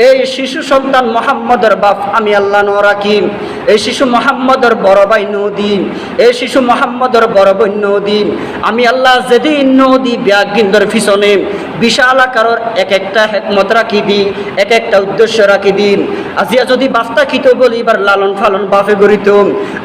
এই শিশু সন্তান মুহাম্মদের বাপ আমি আল্লাহ ন রাখি। এই শিশু মুহাম্মদের বড় ভাই নদী, এই শিশু মুহাম্মদের বড় বোন নদী, আমি আল্লাহ যেদিন নদী ব্যাগিন্দর পিছনে বিশাল আকারের এক একটা হেকমত রাখি দিই, এক একটা উদ্দেশ্য রাখি দিন। আজিয়া যদি বাস্তা খিত বলি এবার লালন ফালন বাপে গরিত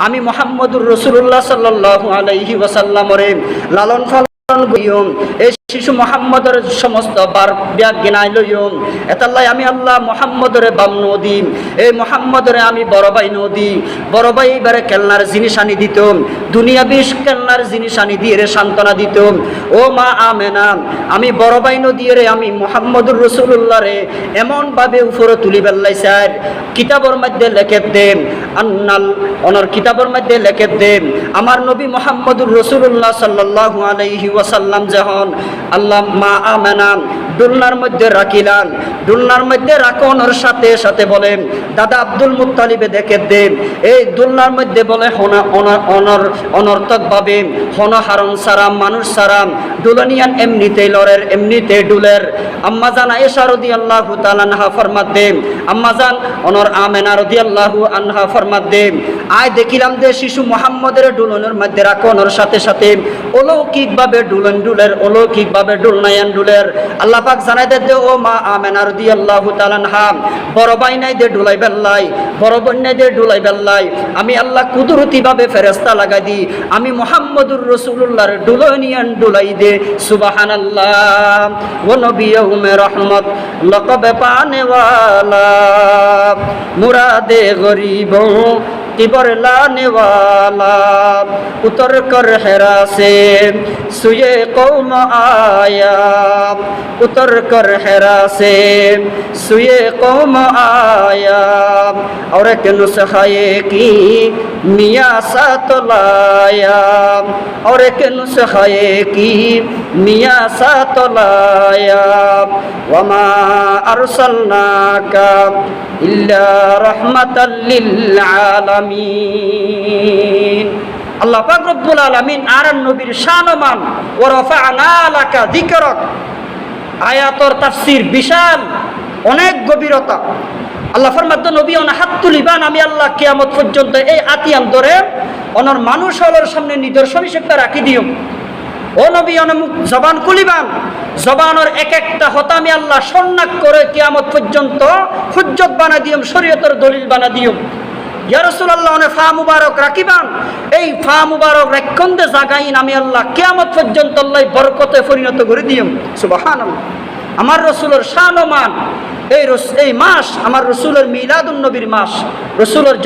আমি মুহাম্মদুর রাসূলুল্লাহ সাল্লাল্লাহু আলাইহি ওয়াসাল্লামরে লালন ফালন গইয়ম। এই শিশু মুহাম্মদের সমস্ত বার ব্যাগ গিনাই লইম। এতাল্লাই আমি আল্লাহ মুহাম্মদরে বাম নদী, এই মুহাম্মদরে আমি বড় ভাই নদী। বড় ভাই এবারে খেলনার জিনিস আনি দিতম, দুনিয়া বিষ খেলনার জিনিস আনি দিয়ে রে সান্ত্বনা দিতম। ও মা আমেনা, আমি বড় ভাই নদী রে আমি মুহাম্মদুর রাসূলুল্লাহ রে এমন ভাবে উপরে তুলি বেল্লাইছার কিতাবের মধ্যে লেখে দেন আন্নাল অনর কিতাবের মধ্যে লেখে দেন আমার নবী মুহাম্মদুর রাসূলুল্লাহ সাল্লাল্লাহু আলাইহি ওয়াসাল্লাম যখন আল্লাহ মা আমেনা দুলনার মধ্যে রাখিলাম, দুলনার মধ্যে রাখনের সাথে সাথে বলে দাদা আব্দুল মুত্তালিবে দেখে দেন এই দুলনার মধ্যে বলে অনর্থক ভাবে হন হারন সারাম মানুষ সারাম দুলনিয়ান এমনিতেই লড়ের এমনিতে ডুলের। আম্মাজান আয়েশা রাদিয়াল্লাহু তাআলা আনহা ফরমাত দেন, আম্মাজান অনর আমেনা রাদিয়াল্লাহু আনহা ফরমাত দেন আয় দেখিলাম যে শিশু মুহাম্মদের ডুলনের মধ্যে রাখনের সাথে সাথে অলৌকিকভাবে ডুলন ডুলের, অলৌকিকভাবে ডুলনায়ান ডুলের। আল্লাহ পাক জানাই দে ও মা আমেনা রাদিয়াল্লাহু তাআলা আনহা বড় ভাই নাই দে ডুলাই বেল্লাই, বড় বোন নাই দে ডুলাই বেল্লাই আমি আল্লাহ কুদরতি ভাবে ফেরেশতা লাগাই দি আমি মুহাম্মদুর রাসূলুল্লাহর ডুলনিয়ান ডুলাই দে। সুবহানাল্লাহ ও নবী উম্মে রহমত লকব পানে ওয়ালা মুরাদে গরিব किबर लाने वाला उतर कर हेरा से सुये कौम आया, उतर कर हेरा से सुये कौम आया और एक नुस्खाए की मियाँ साथ लाया, और एक नुस्खाए की मियाँ साथ लाया वमा अरसलनाका इल्ला रहमतल लिल आलमीन। আল্লাহ পাক রব্বুল আলামিন আর নবীর শানমান ওয়া রাফা'না লাকা যিকরাক আয়াতর তাফসীর বিশাল অনেক গভীরতা। আল্লাহ ফরমাত নবী অন হাত তুলিবান আমি আল্লাহ কিয়ামত পর্যন্ত এই আতিয়াম ধরে অনর মানুষ হলোর সামনে নিদর্শন হিসেবে রাখি দিও। ও নবী অনমুখ জবান খুলিবান, জবানের এক একটা হতা আমি আল্লাহ সন্নাক করে কিয়ামত পর্যন্ত হুজ্জত বানা দিও, শরীয়তের দলিল বানা দিও। ইয়া রাসূলুল্লাহ অনে ফা মুবারক রাখিবান, এই ফা মুবারক রাখন্দে জাগাইন আমি আল্লাহ কিয়ামত পর্যন্ত আল্লাহ বরকতে পরিণত করে দিও। সুবহানাল্লাহ। আমার রাসূলের শান ও মান এই মাস আমার রাসূলের মিলাদুন নবীর মাস, রাসূলের